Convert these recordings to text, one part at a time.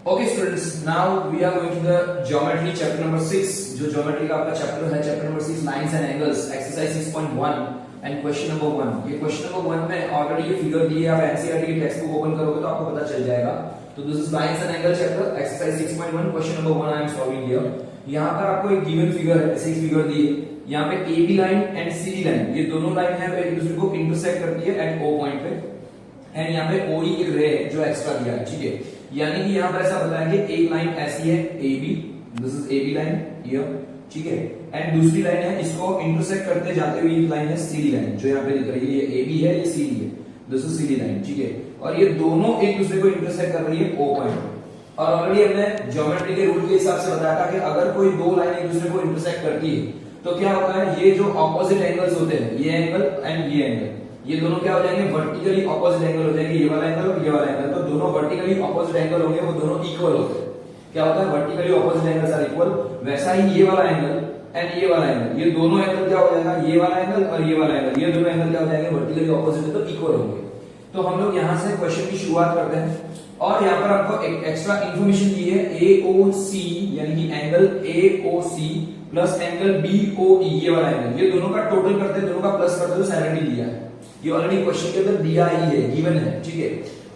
Okay students, now we are going to the geometry chapter number 6. जो geometry का आपका chapter है, chapter number 6 lines and angles, exercise 6.1 and question number 1. ये question number 1 में already ये figure दी है, आप NCERT की टेक्स्ट बुक ओपन करोगे तो आपको पता चल जाएगा. तो this is lines and angles chapter, exercise 6.1, question number 1 I am solving here. यहाँ पर आपको एक given figure है, ऐसे एक figure दी है. यहाँ पे AB line and CD line, ये दोनों लाइन है एक दूसरे को intersect करती है at O point पे. एंड यहाँ पे OE एक रे है जो एक्स्ट्रा दिया है, ठीक है. यानी कि यहाँ पर ऐसा बताया कि एक लाइन ऐसी है AB, this is AB line here, ठीक है. एंड दूसरी लाइन है इसको इंटरसेक्ट करते जाते हुए ये लाइन है CD लाइन जो यहाँ पे दिख रही है. ये AB है, ये CD है, दिस इज CD लाइन, ठीक है. और ये दोनों एक दूसरे को इंटरसेक्ट कर रही है O पॉइंट पे. और ऑलरेडी हमने ज्योमेट्री के रूल के हिसाब से बताया था कि अगर कोई दो लाइन एक दूसरे को इंटरसेक्ट करती है तो क्या होता है, ये जो ऑपोजिट एंगल्स होते हैं, ये एंगल एंड ये एंगल, ये दोनों क्या हो जाएंगे, वर्टिकली ऑपोजिट एंगल हो जाएंगे. ये वाला एंगल और ये वाला एंगल, तो दोनों वर्टिकली ऑपोजिट एंगल होंगे, वो दोनों इक्वल होते हैं. क्या होता है, vertically opposite angles are equal. वैसा ही ये वाला एंगल एंड ये वाला एंगल, ये दोनों एंगल क्या हो जाएगा, ये वाला एंगल और ये वाला एंगल, ये दोनों एंगल क्या हो जाएंगे, वर्टिकली ऑपोजिट है तो इक्वल होंगे. तो हम लोग यहाँ से क्वेश्चन की शुरुआत करते हैं. और यहाँ पर आपको एक एक्स्ट्रा इंफॉर्मेशन दी है, AOC यानी कि angle AOC plus angle BOE, ये वाला एंगल, ये दोनों का टोटल करते हैं, दोनों का प्लस करते हैं तो 70 दिया है. ये ऑलरेडी क्वेश्चन के अंदर दिया ही है, गिवन है, ठीक है.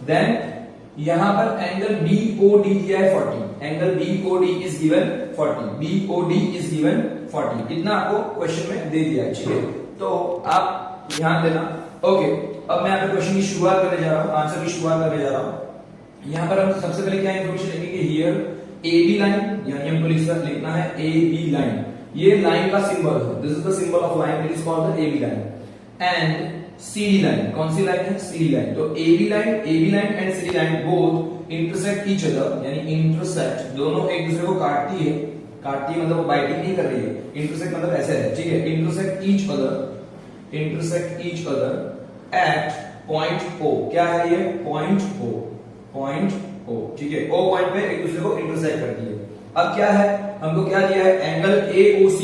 देन यहां पर एंगल BOD दिया है 40, angle BOD is given 40, BOD is given 40, इतना आपको क्वेश्चन में दे दिया है, ठीक है. तो आप ध्यान देना. ओके, अब मैं यहाँ पे क्वेश्चन की शुरुआत करने जा रहा हूँ, आंसर की शुरुआत करने जा रहा हूँ. यहाँ पर हम सबसे पहले क्या इंफॉर्मेशन लिखेंगे, हियर AB लाइन, यानी हमको लिखना है AB लाइन. ये लाइन का सिंबल है, this is the symbol of line, it is called the AB line. And CD line, कौन सी लाइन है, CD लाइन. तो AB line and CD line both intersect each other, यानी intersect, दोनों एक दूसरे को काटती है मतलब वो बाइटिंग नहीं कर रही है. इंटरसेक्ट मतलब ऐसे है, ठीक है. Intersect each other at point O. क्या है ये, पॉइंट O, ठीक है. O पॉइंट पे एक दूसरे को इंटरसेक्ट करती है. अब क्या है, हमको क्या दिया है, एंगल AOC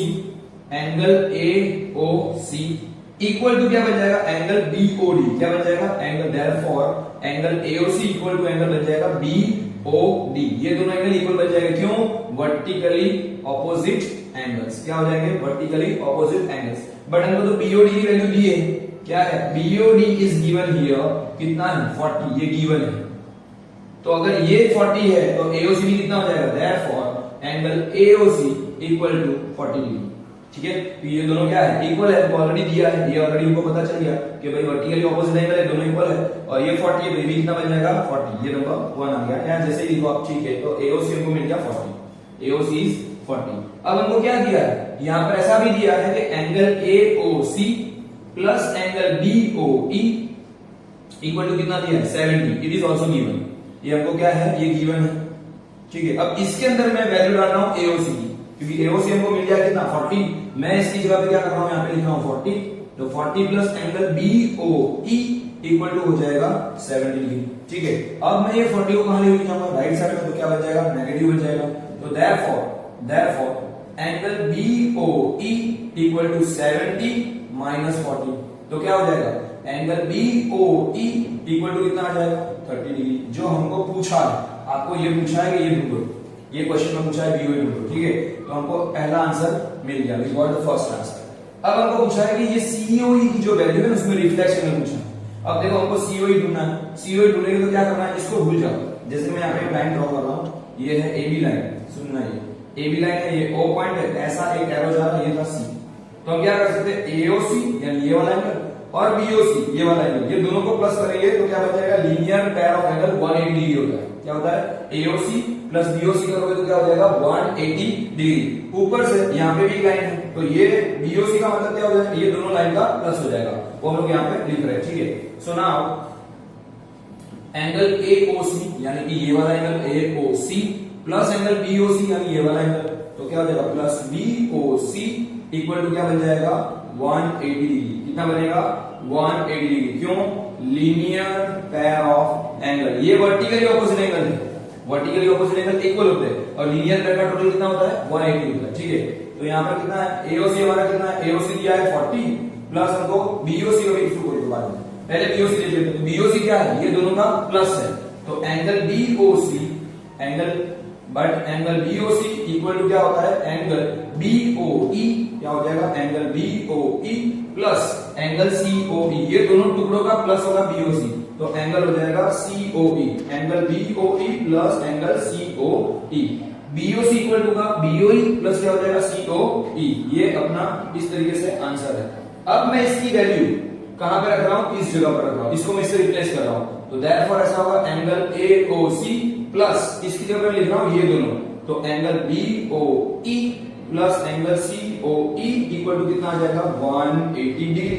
इक्वल टू क्या बन जाएगा, एंगल BOD. क्या बन जाएगा, angle, therefore angle AOC equal to angle बन जाएगा BOD. ये दोनों एंगल इक्वल बन जाएगा, क्यों, वर्टिकली ऑपोजिट एंगल्स. क्या हो जाएंगे, वर्टिकली ऑपोजिट एंगल्स. बट हमको तो BOD की वैल्यू दी है, क्या है, BOD इज गिवन हियर, कितना है, 40, ये गिवन है. तो अगर ये 40 है तो AOC भी कितना हो जाएगा, therefore angle AOC equal to 40 degree, ठीक है. तो ये दोनों क्या है, इक्वल है, तो ऑलरेडी दिया है, ये ऑलरेडी हमको पता चल गया कि भाई वर्टिकली ऑपोजिट एंगल है, दोनों इक्वल है. और ये 40 है तो ये भी कितना बन जाएगा, 40. ये नंबर 1 आ गया. यहां जैसे ही लिखो आप, ठीक है. तो AOC हमको मिल गया 40, AOC इज 40. अब हमको क्या दिया है, यहां पर ऐसा भी दिया है कि angle AOC plus angle BOE equal to कितना दिया है, 70. It is also given. ये हमको क्या है, ये गिवन है, ठीक है. अब इसके अंदर मैं वैल्यू डाल रहा हूं AOC की, क्योंकि AOC हमको मिल गया कितना, 40. मैं इसकी जगह पे क्या कर रहा हूं, यहाँ पे लिख रहा हूं 40. तो 40 plus angle BOE equal to हो जाएगा 70 डिग्री, ठीक है. अब मैं ये 40 को कहां लेके जाऊंगा, राइट साइड में, तो क्या बन जाएगा, नेगेटिव बन जाएगा. तो therefore angle BOE equal to 70 minus 40. तो क्या हो जाएगा, एंगल BOE इक्वल टू कितना आ जाएगा, 30 डिग्री. जो हमको पूछा है, आपको ये पूछा है कि ये ढूंढो, ये क्वेश्चन में पूछा है BOE ढूंढो, ठीक है. तो हमको पहला आंसर मिल गया, we got the first answer. अब हमको पूछा है कि ये COE की जो वैल्यू है उसमें रिफ्लेक्शन में पूछा है. अब देखो हमको COE ढूंढना है. COE ढूंढने के तो क्या करना है, इसको भूल जाओ. जैसे मैं यहाँ पे लाइन ड्रॉ कर रहा हूँ, ये है AB लाइन, सुनना, ये AB लाइन है, ये O पॉइंट है, ऐसा एक एरो जा रहा है, ये था C. तो हम क्या कर सकते हैं, AOC यानी ये वाला एंगल और BOC ये वाला एंगल, ये दोनों को प्लस करेंगे तो क्या बन जाएगा, linear pair of angle 180 degree होता है. क्या होता है, AOC प्लस BOC करोगे तो क्या हो जाएगा, 180 डिग्री. ऊपर से यहाँ पे भी लाइन है, तो ये BOC का मतलब क्या हो जाएगा, ये दोनों लाइन का प्लस हो जाएगा, वो हम लोग यहाँ पे लिख रहे हैं, ठीक है. सो नाउ एंगल AOC यानी कि ये वाला angle AOC plus angle BOC यानी ये वाला एंगल, तो क्या हो जाएगा, प्लस BOC इक्वल टू क्या बन जाएगा, 180 डिग्री. कितना बनेगा, 180 डिग्री. क्यों, लीनियर पेयर ऑफ एंगल. ये वर्टिकली ऑपोजिट एंगल है, वर्टिकली ऑपोजिट एंगल इक्वल होते हैं, और लीनियर पेयर का टोटल कितना होता है, 180 होता है, ठीक है. तो यहाँ पर कितना है, AOC हमारा कितना है, AOC दिया है 40 प्लस हमको BOC और इसको कोई बाद में पहले BOC ले लेते हैं. BOC क्या है, ये दोनों का प्लस है, तो angle BOC angle but angle BOC equal to क्या होता है एंगल बीओई, क्या हो जाएगा angle BOE plus angle COE, ये दोनों टुकड़ों का प्लस होगा बीओसी, तो एंगल हो जाएगा COE, angle BOE plus angle COE, BOC equal to का बीओई प्लस क्या हो जाएगा सीओई। ये अपना इस तरीके से आंसर है। अब मैं इसकी वैल्यू कहां पे रख रहा हूं, इस जगह पर रख रहा हूं, इसको मैं इससे रिप्लेस कर रहा हूं, तो देयरफॉर ऐसा होगा एंगल एओसी प्लस इसकी जगह मैं लिख रहा हूं ये दोनों, तो angle BOE plus angle COE equal to कितना आ जाएगा 180 डिग्री।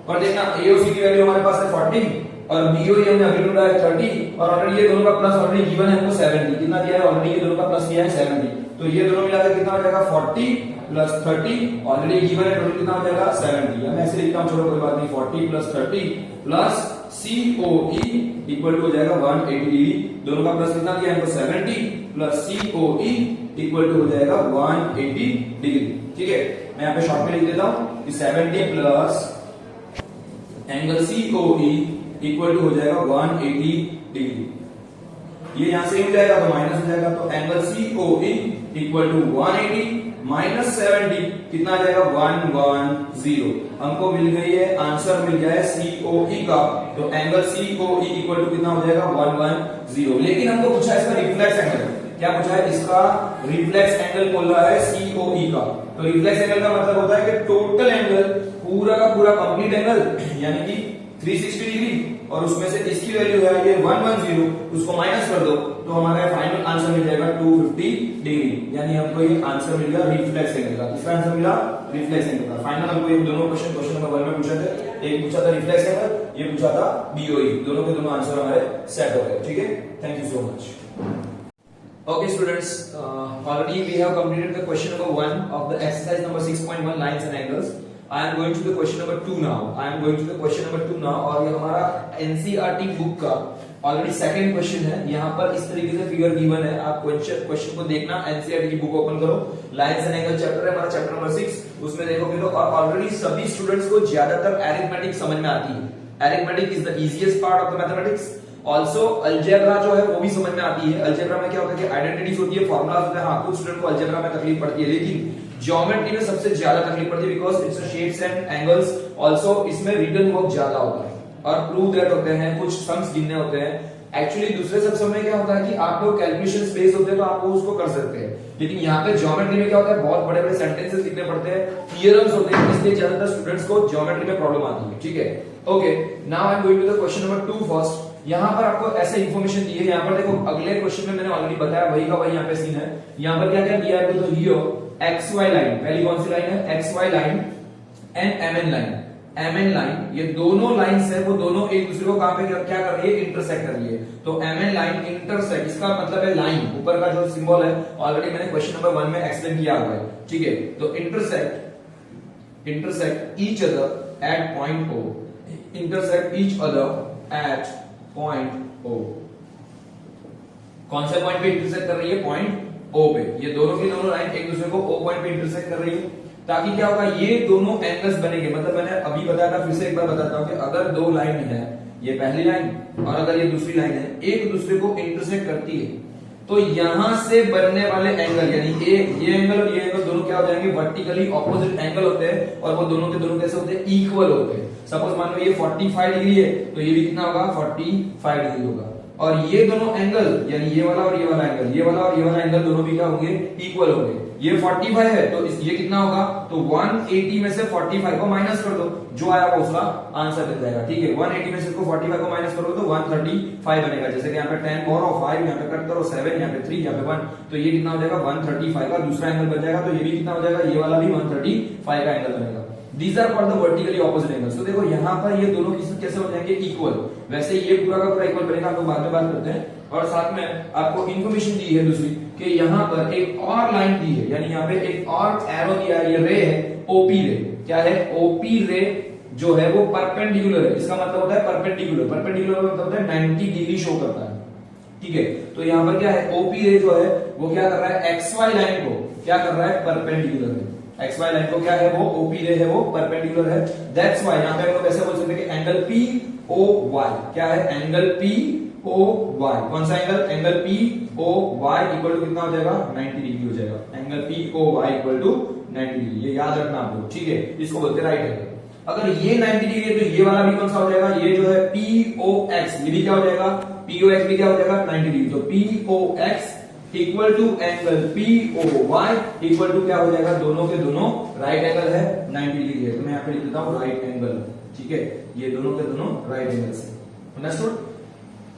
और देखना एओसी की वैल्यू हमारे पास है 40 और बीओई हमने अभी ढूंढा है 30 और ऑलरेडी ये दोनों का प्लस ऑलरेडी गिवन है हमको 70, कितना दिया है ऑलरेडी ये दोनों का प्लस दिया है 70, तो ये दोनों मिलाकर कितना हो जाएगा 40 प्लस 30, ऑलरेडी गिवन है टोटल कितना हो जाएगा 70, या मैं ऐसे लिखता हूं, छोड़ो कोई बात नहीं, 40 plus 30 plus COE equal to हो जाएगा 180 डिग्री, दोनों का प्लस कितना दिया है हमको 70 प्लस सीओई इक्वल टू हो जाएगा 180 डिग्री। ठीक है, मैं यहाँ पे शॉर्ट में लिख देता हूं कि 70 plus angle COE equal to हो जाएगा 180 डिग्री, ये यहां से हो जाएगा तो माइनस हो जाएगा, तो angle COE equal to 180 minus 70 कितना आ जाएगा 110, हमको मिल गई है आंसर मिल गया है सीओई का, तो एंगल सीओई इक्वल टू कितना हो जाएगा 110। लेकिन हमको पूछा है इसका रिफ्लेक्स एंगल, क्या पूछा है इसका रिफ्लेक्स एंगल बोल रहा है सीओई का, तो रिफ्लेक्स एंगल का मतलब होता है कि टोटल एंगल पूरा का पूरा कंप्लीट एंगल यानी कि 360 डिग्री और उसमें से इसकी वैल्यू है ये 110, उसको माइनस कर दो तो हमारा फाइनल आंसर मिल जाएगा 250 डिग्री, यानी हमको ये आंसर मिल गया रिफ्लेक्स एंगल का। इसका आंसर मिला रिफ्लेक्स एंगल का। फाइनल हमको ये दोनों क्वेश्चन नंबर 1 में पूछे थे, एक पूछा था रिफ्लेक्स एंगल, ये पूछा था बीओई, दोनों के दोनों आंसर हमारे सेट हो गए। ठीक है, thank you so much. Okay students, already we have completed the question number 1 of the exercise number 6.1 lines and angles. I am going to the question number 2 now. और ये हमारा NCERT बुक का already second question है। यहाँ पर इस तरीके से फिगर गिवन है, आप क्वेश्चन को देखना, NCERT की बुक ओपन करो, लाइन्स एंड एंगल चैप्टर है हमारा, चैप्टर नंबर 6, उसमें देखोगे तो ऑलरेडी सभी स्टूडेंट्स को ज्यादातर अरिथमेटिक समझ में आती है। Arithmetic is the easiest part of the mathematics. Also algebra जो है वो भी समझ में आती है। अलजेब्रा में क्या होता है कि आइडेंटिटीज होती है, फॉर्मुलाज होते हैं, हाँ कुछ स्टूडेंट को अलजेब्रा में तकलीफ पड़ती है, लेकिन ज्योमेट्री में सबसे ज्यादा तकलीफ पड़ती है because it's shapes and angles, also इसमें रिटन वर्क ज्यादा होता है और प्रूव दैट होते हैं, कुछ सम्स गिनने होते हैं। एक्चुअली दूसरे सब में क्या होता है कि आप लोग कैलकुलेशन बेस होते हैं तो आप उसको कर सकते हैं, लेकिन यहाँ पे ज्योमेट्री में क्या होता है बहुत बड़े बड़े सेंटेंसेस लिखने पड़ते हैं, थियरम्स होते हैं, इसलिए ज्यादातर स्टूडेंट्स को ज्योमेट्री में प्रॉब्लम आती है। ठीक है, okay, now I am going to the question number 2 first. यहाँ पर आपको ऐसे इन्फॉर्मेशन दी है, यहाँ पर देखो अगले क्वेश्चन में मैंने ऑलरेडी बताया वही का वही यहाँ पे सीन है। यहाँ पर क्या क्या दिया है, तो हियो एक्स वाई लाइन, पहली कौन सी लाइन है X Y line and MN line, MN line, ये दोनों लाइंस है वो दोनों एक दूसरे को कहां पे क्या कर रही है, इंटरसेक्ट कर रही है। तो एमएन लाइन इंटरसेक्ट, इसका मतलब है लाइन, ऊपर का जो सिंबल है ऑलरेडी मैंने क्वेश्चन नंबर 1 में एक्सप्लेन किया हुआ है। ठीक है, तो intersect each other at point O, intersect each other at point O. कौन से पॉइंट पे इंटरसेक्ट कर रही है, पॉइंट ओ पे। ये दोनों की दोनों लाइन एक दूसरे को ओ पॉइंट पे इंटरसेक्ट कर रही है, ताकि क्या होगा ये दोनों एंगल्स बनेंगे। मतलब मैंने अभी बताया था, फिर से एक बार बताता हूं कि अगर दो लाइन है, ये पहली लाइन और अगर ये दूसरी लाइन है, एक दूसरे को इंटरसेक्ट करती है, तो यहां से बनने वाले एंगल यानी ये एंगल और ये एंगल दोनों क्या हो जाएंगे, वर्टिकली ऑपोजिट एंगल होते हैं और वो दोनों के दोनों कैसे होते हैं, इक्वल होते हैं। सपोज मान लो ये 45 डिग्री है तो ये भी कितना होगा, 45 डिग्री होगा। और ये दोनों एंगल यानी ये वाला और ये वाला एंगल, ये वाला और ये वाला एंगल दोनों भी क्या होंगे, इक्वल होंगे। ये 45 है तो ये कितना होगा, तो 180 में से 45 को माइनस कर दो, जो आया वो उसका आंसर मिल जाएगा। ठीक है, 180 में से 45 को माइनस करो तो 135 बनेगा। जैसे कि यहाँ पे 10 और 5, यहाँ पे कट करो 7, यहाँ पे 3, यहाँ पे 1, तो ये कितना हो जाएगा 135 का दूसरा एंगल बन जाएगा। तो ये भी कितना हो जाएगा, ये वाला भी 135 का एंगल बनेगा। These are for the vertically opposite angles। तो देखो यहाँ पर ये दोनों कैसे हो जाएंगे, इक्वल। वैसे ये पूरा का पूरा इक्वल बनेगा, हम लोग बाद में बात करते हैं। और साथ में आपको इन्फॉर्मेशन दी है दूसरी कि यहाँ पर एक और लाइन दी है, यानी यहाँ पे एक और एरो दिया है, ये रे है ओपी रे। क्या है, ओपी रे जो है वो परपेंडिकुलर है। इसका मतलब होता है परपेंडिकुलर, परपेंडिकुलर मतलब होता है 90 डिग्री शो करता है। ठीक है, तो यहाँ पर क्या है, ओपी रे जो है वो क्या कर रहा है, एक्स वाई लाइन को क्या कर रहा है, परपेंडिकुलर है। एक्स वाई लाइन को क्या है, वो ओपी रे है, वो परपेंडिकुलर है। दैट्स वाई यहाँ पे हम लोग ऐसे बोल सकते हैं कि एंगल पी ओ वाई, क्या है, एंगल पी ओ वाई। कौन सा angle, angle P O Y equal to कितना हो जाएगा 90 डिग्री हो जाएगा। Angle P O Y equal to 90 degree, ये याद रखना आप लोग, ठीक है। इसको बोलते हैं राइट एंगल। अगर ये 90 डिग्री है तो ये वाला भी कौन सा हो जाएगा, ये जो है POX, ये भी क्या हो जाएगा, POX भी क्या हो जाएगा 90 डिग्री। तो POX equal to angle POY equal to क्या हो जाएगा, दोनों के दोनों राइट एंगल है, 90 डिग्री है। तो मैं यहाँ पे लिख देता हूँ राइट एंगल, ठीक है। ये दोनों के दोनों राइट एंगल से, अंडरस्टूड।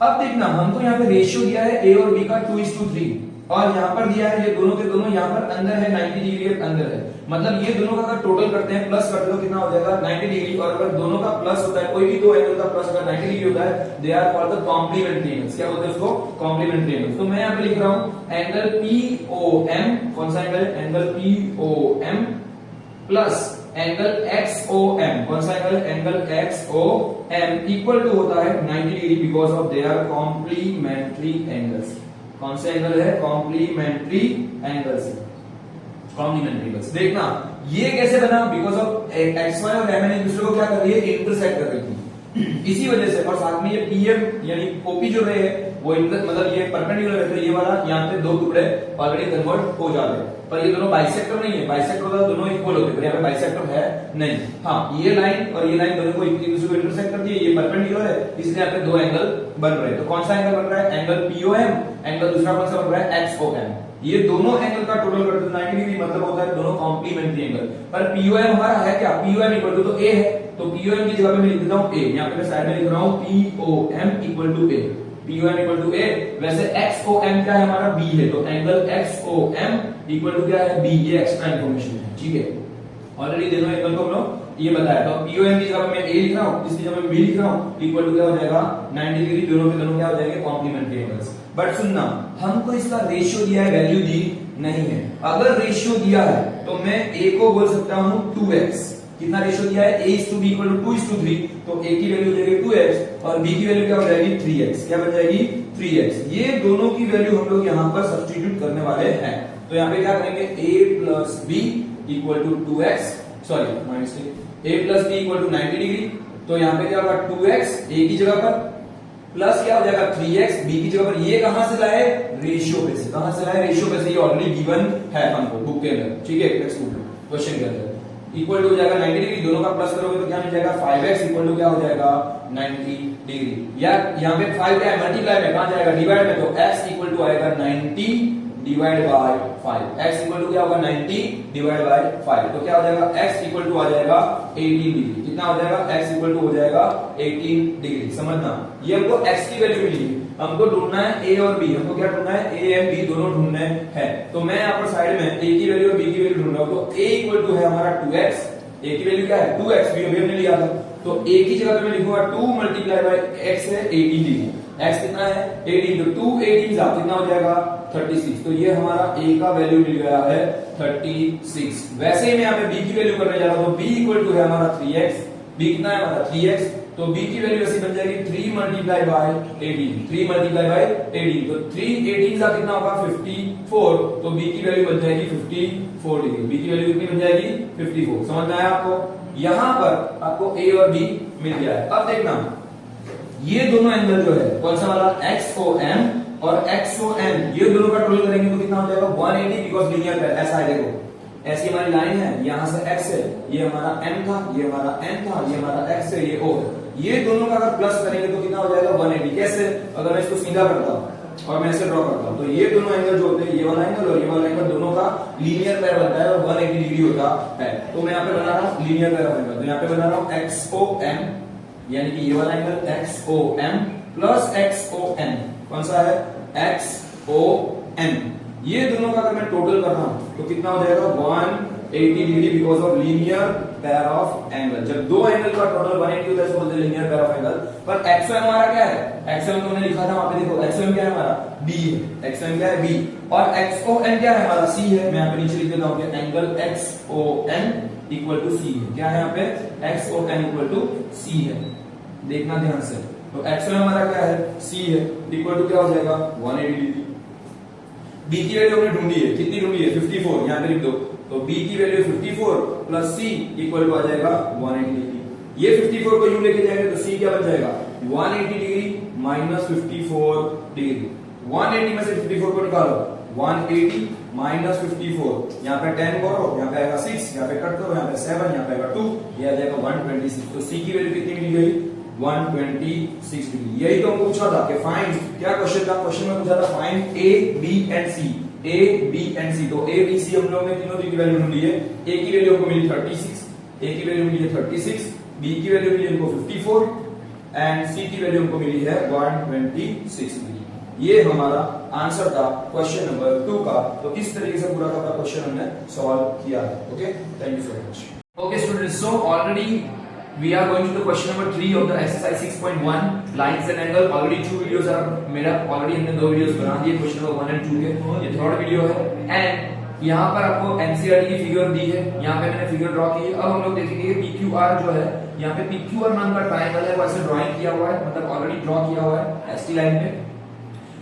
अब देखना, हमको यहाँ पे रेशियो दिया है A और B का 2:3 और यहाँ पर दिया है ये दोनों के दोनों यहाँ पर अंदर है, 90 डिग्री के अंदर है। मतलब ये दोनों का अगर टोटल करते हैं, प्लस करते हो कितना हो जाएगा 90 डिग्री। और अगर दोनों का प्लस होता है, कोई भी दो एंगल का प्लस अगर 90 डिग्री होता है, they are called the complementary angles. क्या बोलते हैं उसको, कॉम्प्लीमेंट्री एंगल्स। तो मैं यहाँ पे लिख रहा हूँ एंगल POM, कौन सा angle, angle POM plus angle XOM, कौन सा angle, angle XOM equal to होता है 90 degree because of they are complementary angles. कौन से एंगल है, कॉम्प्लीमेंट्री एंगल्स, कॉम्प्लीमेंट्री एंगल्स। देखना ये कैसे बना, बिकॉज ऑफ XY और MN एक दूसरे को क्या कर रही है, इंटरसेक्ट कर रही थी, इसी वजह से। और साथ में ये PM यानी OP जो रहे हैं वो मतलब ये परपेंडिकुलर रहते हैं, ये वाला यहाँ पे दो टुकड़े ऑलरेडी कन्वर्ट हो जाते हैं। पर ये दोनों बाइसेक्टर नहीं है, बाइसेक्टर होता है दोनों इक्वल होते हैं, पर यहाँ पे बाइसेक्टर है नहीं। हाँ, ये लाइन और ये लाइन दोनों को एक दूसरे को इंटरसेक्ट करती है, ये परपेंडिकुलर है, इसलिए यहाँ पे दो एंगल बन रहे हैं। तो कौन सा एंगल बन रहा है, एंगल POM, एंगल दूसरा कौन सा बन रहा है XOM। ये दोनों एंगल का टोटल करते हैं 90 डिग्री, मतलब होता है दोनों कॉम्प्लीमेंट्री एंगल। पर POM हमारा है क्या, POM इक्वल टू तो A है, तो POM की जगह पे मैं लिख देता हूँ A। यहाँ पे मैं साइड में लिख रहा हूँ POM equal to A, POM equal to A। वैसे XOM क्या है हमारा, B है, तो एंगल XOM इक्वल टू क्या है, B। ये एक्स्ट्रा इन्फॉर्मेशन है, ठीक है। ऑलरेडी दोनों एंगल को हम लोग ये बताया। तो POM की जगह मैं A लिख रहा हूँ, इसकी जगह मैं B लिख रहा हूँ, इक्वल टू क्या हो जाएगा 90 डिग्री। दोनों के दोनों क्या हो जाएंगे, कॉम्प्लीमेंट्री एंगल्स। बट सुनना, हमको इसका रेशियो दिया है, वैल्यू दी नहीं है। अगर रेशियो दिया है तो मैं A को बोल सकता हूँ 2x। कितना रेशियो दिया है, A:B इक्वल टू 2:3, तो A की वैल्यू हो जाएगी 2x और B की वैल्यू क्या हो जाएगी 3x। क्या बन जाएगी 3x। ये दोनों की वैल्यू हम लोग यहाँ पर सब्स्टिट्यूट करने वाले हैं। तो यहाँ पे क्या करेंगे, A plus B equal to 2x, sorry minus A plus B equal to 90 degree. तो यहाँ पे क्या होगा 2x A की जगह पर प्लस क्या हो जाएगा 3x B की जगह पर। ये कहां से लाए, रेशियो पे से। कहां से लाए, रेशियो पे से। ये ऑलरेडी गिवन है हमको बुक के अंदर, ठीक है, टेक्स्ट बुक में क्वेश्चन के अंदर। इक्वल टू हो जाएगा 90 डिग्री, दोनों का प्लस करोगे तो क्या मिल जाएगा 5x इक्वल टू क्या हो जाएगा 90 डिग्री। या यहाँ पे 5 क्या है, मल्टीप्लाई में, कहां जाएगा डिवाइड में, तो x इक्वल टू आएगा 90 divide by 5। x equal to क्या होगा 90 डिवाइड बाय 5, तो क्या हो जाएगा x इक्वल टू आ जाएगा 18 डिग्री। कितना हो जाएगा, x इक्वल टू हो जाएगा 18 डिग्री। समझना, ये हमको x की वैल्यू मिली है, हमको ढूंढना है A और B। हमको क्या ढूंढना है, A एंड B दोनों ढूंढने हैं। तो मैं यहाँ पर साइड में A की वैल्यू और B की वैल्यू ढूंढ रहा हूँ। तो A इक्वल टू है हमारा 2x, A की वैल्यू क्या है 2x, भी अभी हमने लिया था। तो A की जगह पे मैं लिखूंगा 2 मल्टीप्लाई बाय x है 18 डिग्री। x कितना है 18, तो 2 18 जा कितना हो जाएगा 36। तो ये हमारा A का वैल्यू मिल गया है 36। वैसे ही मैं यहाँ पे B की वैल्यू करने जा रहा हूँ। तो B इक्वल टू है हमारा 3x, B कितना है हमारा 3x, तो B की वैल्यू ऐसी बन जाएगी 3 मल्टीप्लाई बाय 18, 3 मल्टीप्लाई बाय 18। तो 3 18 का कितना होगा 54, तो B की वैल्यू बन जाएगी 54 डिग्री। B की वैल्यू कितनी बन जाएगी 54। समझ में आया आपको, यहां पर आपको A और B मिल गया है। अब देखना, ये दोनों एंगल जो है कौन सा वाला, XOM और XOM, ये दोनों का टोटल करेंगे तो कितना हो जाएगा 180, बिकॉज लीनियर है। ऐसा है, देखो ऐसी हमारी लाइन है, यहां से x है, ये हमारा m था, ये हमारा n था, ये हमारा x है, ये o है। ये दोनों का अगर प्लस करेंगे तो कितना हो जाएगा 180। कैसे, अगर मैं इसको सीधा करता हूं और मैं इसे ड्रॉ करता हूं, तो ये दोनों एंगल जो होते हैं, ये वाला एंगल और ये वाला एंगल, दोनों का लीनियर पेयर बनता है और 180 डिग्री होता है। तो मैं यहाँ पे बना रहा हूँ लीनियर पेयर ऑफ एंगल। तो यहाँ पे बना रहा हूँ XOM, यानी कि ये वाला एंगल XOM प्लस XON, कौन सा है XON। ये दोनों का अगर मैं टोटल कर रहा हूं तो कितना हो जाएगा 180 degree, because of linear pair of angle. जब दो एंगल का टोटल 180 होता है इसको बोलते हैं लीनियर पेयर ऑफ एंगल। पर XOM हमारा क्या है, XOM तो मैंने लिखा था वहां पे, देखो XOM क्या है हमारा B है, XOM क्या है B, और XON क्या है हमारा C है। मैं यहाँ पे नीचे लिख देता हूँ कि angle XON equal to C है। क्या है यहाँ पे, XON इक्वल टू C है, देखना ध्यान से। तो XON हमारा क्या है C है, इक्वल टू क्या हो जाएगा 180 डिग्री। B की वैल्यू हमने ढूंढी है, कितनी ढूंढी है 54, यहाँ पे लिख दो। तो B की value 54 plus C equal to आ जाएगा 180 डिग्री। ये 54 को यूं लेके जाएंगे तो C क्या बन जाएगा 180 डिग्री माइनस 54 डिग्री। 180 में से 54 को निकालो, 180 माइनस 54, यहाँ पे 10 करो, यहाँ पे आएगा 6, यहाँ पे कट करो, यहाँ पे 7, यहाँ पे आएगा 2, ये आ जाएगा 126। तो सी की वैल्यू कितनी मिल गई? 126 डिग्री। यही तो हमको पूछा था कि फाइंड, क्या क्वेश्चन था? क्वेश्चन में पूछा था find A B and C, A B and C. तो ए बी सी हम लोगों ने तीनों की वैल्यू ढूंढ ली है। ए की वैल्यू हमको मिली 36, ए की वैल्यू मिली है 36, बी की वैल्यू मिली हमको 54 एंड सी की वैल्यू हमको मिली है 126 डिग्री। ये हमारा आंसर था क्वेश्चन नंबर 2 का। तो इस तरीके से पूरा का क्वेश्चन हमने सॉल्व किया है। Okay, thank you so much. Okay students, so already we are going to the question number 3 of the exercise 6.1 lines and angle. already 2 videos are मेरा already हमने 2 videos बना दिए क्वेश्चन नंबर 1 and 2 के। ये third video है and यहाँ पर आपको एनसीईआरटी की फिगर दी है, यहाँ पे मैंने फिगर ड्रॉ की है। अब हम लोग देखेंगे पीक्यूआर जो है, यहाँ पे पीक्यूआर नाम का ट्रायंगल है, वैसे ड्राइंग किया हुआ है, मतलब ऑलरेडी ड्रॉ किया हुआ है एसटी लाइन पे।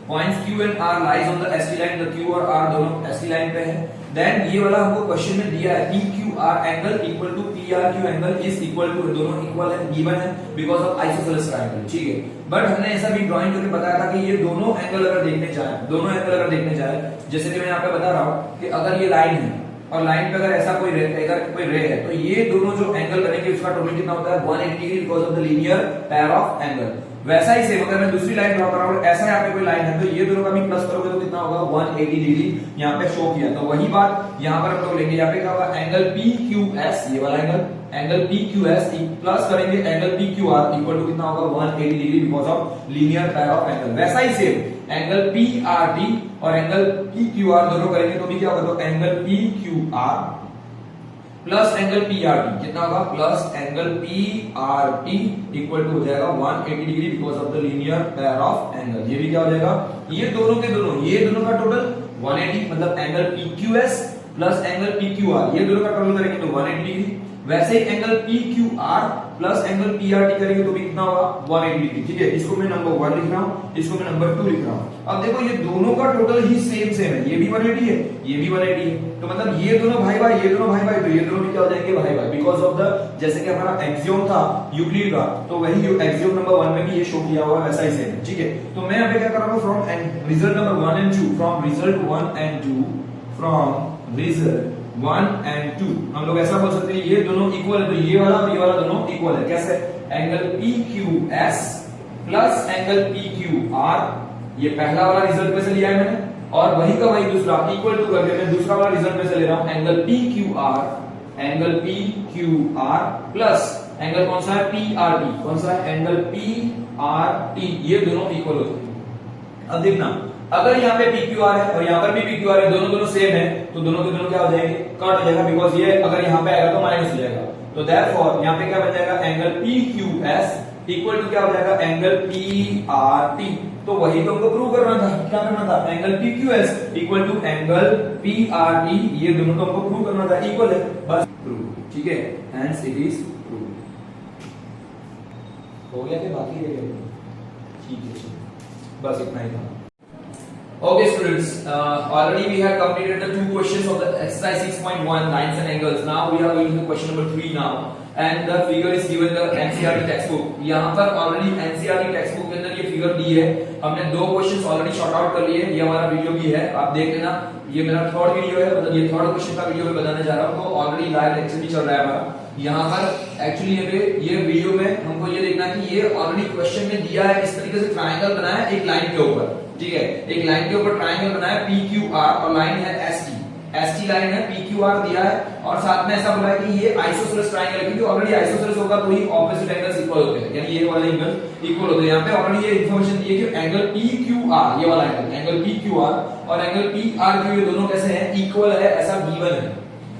Points Q and R lies on the ST line, the Q और R दोनों एसटी लाइन पे है। देन ये वाला हमको क्वेश्चन में दिया है PQR angle equal to PRQ angle is equal to, दोनों इक्वल है, गिवन है बिकॉज़ ऑफ आइसोसेलेस ट्रायंगल, ठीक है। बट हमने ऐसा भी ड्राइंग करके बताया था कि ये दोनों एंगल अगर देखने जाए, दोनों एंगल अगर देखने जाए, जैसे कि मैं यहाँ पे बता रहा हूँ कि अगर ये लाइन है और लाइन पे अगर ऐसा कोई रे, अगर कोई रे है, तो ये दोनों जो एंगल बनेंगे उसका टोटल कितना होता है? 180 degree because of the linear pair of angle. वैसा ही सेम अगर मैं दूसरी लाइन ड्रॉ कर रहा हूं, ऐसा यहाँ पे कोई लाइन है, तो ये दोनों का भी प्लस करोगे तो कितना होगा? 180 डिग्री यहाँ पे शो किया। तो वही बात यहाँ पर हम लोग लेंगे, यहाँ पे क्या होगा? एंगल PQS, ये वाला एंगल PQS प्लस करेंगे एंगल PQR इक्वल टू कितना होगा? 180 degree because of linear pair of angle. वैसा ही सेम एंगल PRT और एंगल PQR दोनों करेंगे तो भी क्या होगा? तो angle PQR plus angle PRT कितना होगा? Plus angle PRT equal to हो जाएगा 180 degree because of the linear pair of angle. ये भी क्या हो जाएगा? ये दोनों के दोनों, ये दोनों का टोटल 180, मतलब angle PQS plus angle PQR, ये दोनों का टोटल करेंगे तो 180 डिग्री। वैसे ही angle PQR plus angle PRT करेंगे तो भी कितना होगा? 180 डिग्री, ठीक है। इसको मैं नंबर 1 लिख रहा हूं, इसको मैं नंबर 2 लिख रहा हूं। अब देखो ये दोनों का टोटल ही सेम सेम है, ये भी 180 है, ये भी 180 है, तो मतलब ये दोनों भाई भाई, ये दोनों भाई भाई, तो ये दोनों भी क्या हो जाएंगे? भाई भाई, बिकॉज ऑफ द, जैसे कि हमारा एक्सियोम था यूक्लिड का, तो वही एक्सियोम नंबर 1 में भी ये शो किया हुआ है, वैसा ही सेम है, ठीक है। तो मैं यहाँ पे क्या कर रहा हूँ? From result number 1 and 2, from result 1 and 2, from result 1 and 2 हम लोग ऐसा बोल सकते हैं ये दोनों इक्वल है, तो ये वाला और ये वाला दोनों इक्वल है। कैसे? Angle PQS plus angle PQR, ये पहला वाला रिजल्ट में से लिया है मैंने, और वही का वही दूसरा इक्वल टू करके मैं दूसरा वाला रिजल्ट में से ले रहा हूं, एंगल PQR प्लस एंगल कौन सा है? PRT। कौन सा है? एंगल PRT, ये दोनों इक्वल होते हैं। अब देखना, अगर यहाँ पे PQR है और यहाँ पर भी PQR है, दोनों दोनों सेम है, तो दोनों के दोनों क्या हो जाएंगे? कट हो जाएगा, बिकॉज ये अगर यहाँ पे आएगा तो माइनस हो जाएगा। तो देयरफॉर यहाँ पे क्या बन जाएगा? एंगल PQS इक्वल टू क्या हो जाएगा? Angle PRT। तो वही तो हमको प्रूव करना था, क्या करना था? Angle PQS equal to angle PRT, ये दोनों तो हमको प्रूव करना था, इक्वल है, बस प्रूव, ठीक है। Hence it is prove. हो गया कि बाकी रह गया? ठीक है, बस इतना ही था। Okay students, already we have completed the 2 questions of the exercise 6.1 lines and angles. Now we are going to the question number 3 now, and the figure is given the NCERT textbook. यहाँ पर already NCERT textbook के अंदर ये figure दी है। हमने 2 questions already short out कर लिए, ये हमारा वीडियो भी है, आप देख लेना। ये मेरा थर्ड वीडियो है, मतलब ये थर्ड क्वेश्चन का वीडियो मैं बताने जा रहा हूँ। तो ऑलरेडी लाइव लेक्चर भी चल रहा है हमारा यहाँ पर। एक्चुअली ये वीडियो में हमको ये देखना कि ये ऑलरेडी क्वेश्चन में दिया है, इस तरीके से ट्रायंगल बनाया है एक लाइन के ऊपर, ठीक है। एक लाइन के ऊपर ट्रायंगल बनाया PQR और लाइन है ST लाइन है, PQR दिया है, और साथ में ऐसा बोला है कि ये आइसोसेलेस ट्रायंगल है, क्योंकि ऑलरेडी आइसोसेलेस होगा तो ही ऑपोजिट एंगल्स इक्वल होते हैं, यानी ये वाले एंगल्स इक्वल होते हैं। यहाँ पे ऑलरेडी ये इंफॉर्मेशन दी है कि एंगल PQR, ये वाला एंगल PQR और एंगल PRQ, ये दोनों कैसे हैं? इक्वल है, ऐसा गिवन है।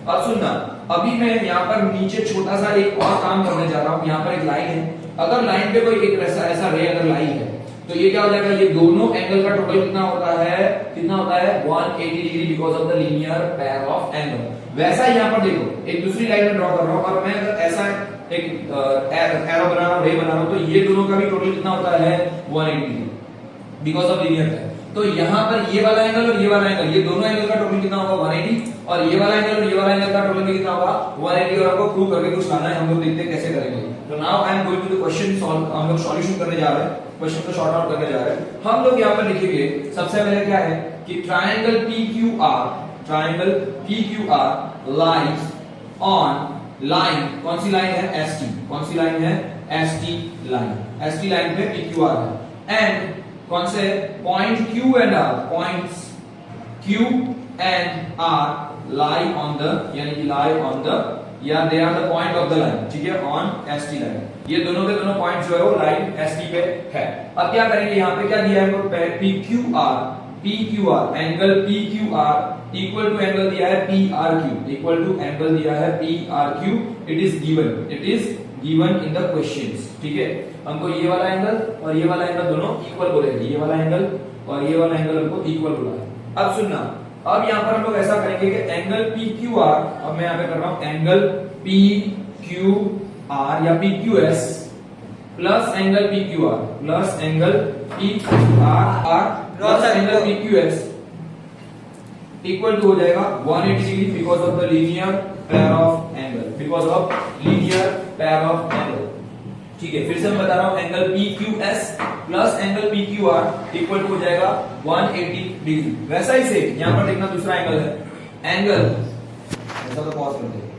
अब सुनना, अभी मैं यहाँ पर नीचे छोटा सा एक और काम करने जा रहा हूँ। यहाँ पर एक लाइन है, अगर लाइन पे कोई एक ऐसा रे अगर लाइन है, तो ये क्या हो जाएगा? ये दोनों एंगल का टोटल कितना होता है? 180 degree because of the linear pair of angle. वैसा ही यहाँ पर देखो, एक दूसरी लाइन में ड्रॉ कर रहा हूँ, और मैं अगर ऐसा एक एरो बना रहा हूँ, रे बना रहा हूँ, तो ये दोनों का भी टोटल कितना होता है? 180 degree because of linear pair. तो यहाँ पर ये वाला एंगल और ये वाला एंगल, ये दोनों एंगल का टोटल कितना होगा 180, और ये वाला एंगल और ये वाला एंगल का टोटल भी कितना होगा 180, और आपको प्रूव करके कुछ लाना है, हम लोग देखते हैं कैसे करेंगे। तो now I am going to the question solve, हम लोग सॉल्यूशन करने जा रहे हैं, क्वेश्चन को शॉर्ट आउट करने जा रहे हैं। हम लोग यहाँ पर लिखेंगे सबसे पहले क्या है कि triangle PQR lies on line, कौन सी लाइन है ST, कौन सी लाइन है ST लाइन, ST लाइन पे PQR है, एंड कौन से point Q and R, points Q and R lie on the, यानी कि लाई ऑन द, या they are the point of the line, ठीक है, ऑन ST लाइन। ये दोनों के दोनों पॉइंट जो है वो लाइन ST पे है। अब क्या करेंगे, यहाँ पे क्या दिया है PQR angle PQR equal to angle दिया है PRQ, इक्वल टू एंगल दिया है PRQ, it is given in the questions, ठीक है। हमको ये वाला एंगल और ये वाला एंगल दोनों इक्वल बोलेंगे, ये वाला एंगल और ये वाला एंगल हमको इक्वल बोला है। अब सुनना, अब यहाँ पर हम लोग ऐसा करेंगे कि एंगल PQR, अब मैं यहाँ पे कर रहा हूं एंगल PQR या PQS plus angle PQR plus angle PQR plus angle PQS equal to हो जाएगा 180 degree because of the linear pair of angle, because of linear pair of angle, ठीक है। फिर से मैं बता रहा हूं angle PQS plus angle PQR equal to हो जाएगा 180 डिग्री। वैसा ही से यहां पर देखना दूसरा एंगल है, एंगल ऐसा तो पॉज करते हैं,